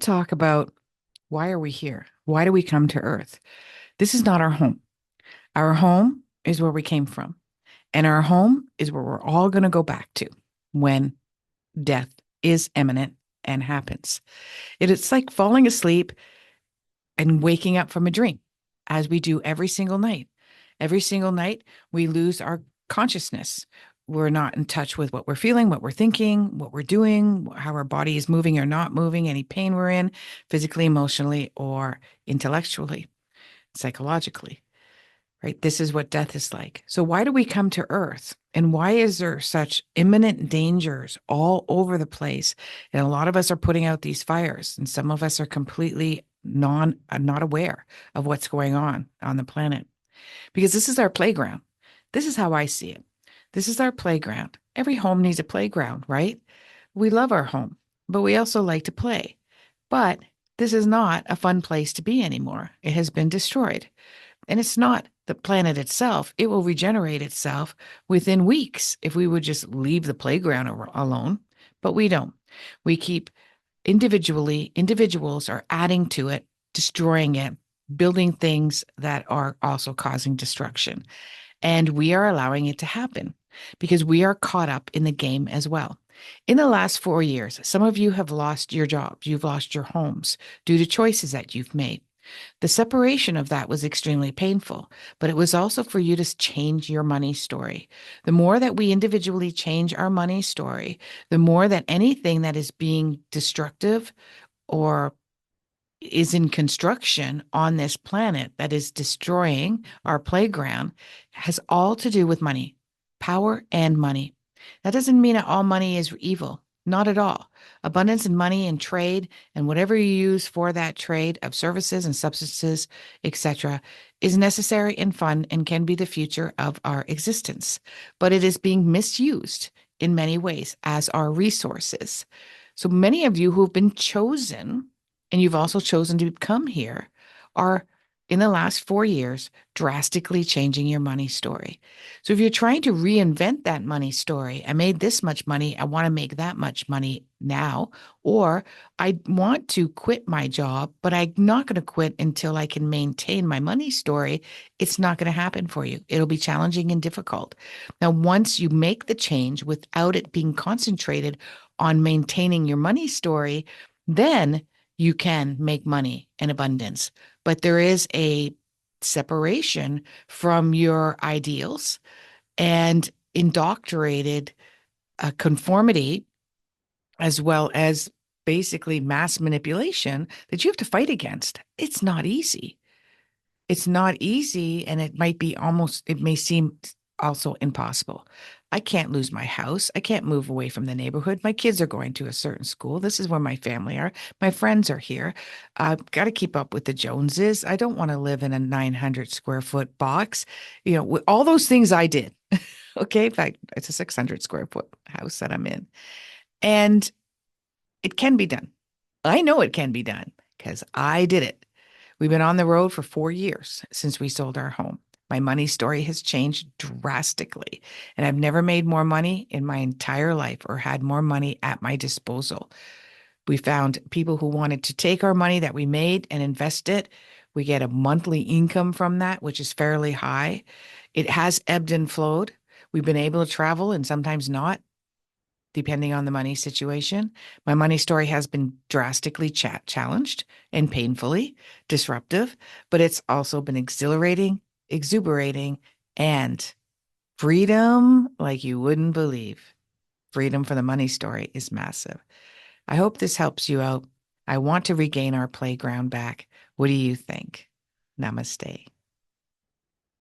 talk about why are we here? Why do we come to Earth? This is not our home. Our home is where we came from. And our home is where we're all going to go back to when death is imminent and happens. It's like falling asleep and waking up from a dream, as we do every single night. Every single night, we lose our consciousness. We're not in touch with what we're feeling, what we're thinking, what we're doing, how our body is moving or not moving, any pain we're in, physically, emotionally, or intellectually, psychologically, right? This is what death is like. So, why do we come to Earth? And why is there such imminent dangers all over the place? And a lot of us are putting out these fires, and some of us are completely not aware of what's going on the planet, because this is our playground. This is how I see it. This is our playground. Every home needs a playground, right? We love our home, but we also like to play. But this is not a fun place to be anymore. It has been destroyed. And it's not the planet itself. It will regenerate itself within weeks if we would just leave the playground alone. But we don't. We keep individuals are adding to it, destroying it, building things that are also causing destruction. And we are allowing it to happen because we are caught up in the game as well. In the last 4 years, some of you have lost your jobs, you've lost your homes due to choices that you've made. The separation of that was extremely painful, but it was also for you to change your money story. The more that we individually change our money story, the more that anything that is being destructive or is in construction on this planet that is destroying our playground has all to do with money, power, and money. That doesn't mean that all money is evil. Not at all. Abundance in money and trade and whatever you use for that trade of services and substances, etc., is necessary and fun and can be the future of our existence. But it is being misused in many ways as our resources. So many of you who have been chosen, and you've also chosen to come here, are in the last 4 years drastically changing your money story. So if you're trying to reinvent that money story, I made this much money, I want to make that much money now, or I want to quit my job, but I'm not going to quit until I can maintain my money story, it's not going to happen for you. It'll be challenging and difficult. Now, once you make the change without it being concentrated on maintaining your money story, then you can make money and abundance. But there is a separation from your ideals and indoctrinated conformity, as well as basically mass manipulation that you have to fight against. It's not easy. It's not easy, and it may seem also impossible. I can't lose my house. I can't move away from the neighborhood. My kids are going to a certain school. This is where my family are. My friends are here. I've got to keep up with the Joneses. I don't want to live in a 900 square foot box. All those things I did. Okay. In fact, it's a 600 square foot house that I'm in. And it can be done. I know it can be done because I did it. We've been on the road for 4 years since we sold our home. My money story has changed drastically, and I've never made more money in my entire life or had more money at my disposal. We found people who wanted to take our money that we made and invest it. We get a monthly income from that, which is fairly high. It has ebbed and flowed. We've been able to travel and sometimes not, depending on the money situation. My money story has been drastically challenged and painfully disruptive, but it's also been exhilarating, exuberating, and freedom like you wouldn't believe. Freedom for the money story is massive. I hope this helps you out. I want to regain our playground back. What do you think? Namaste.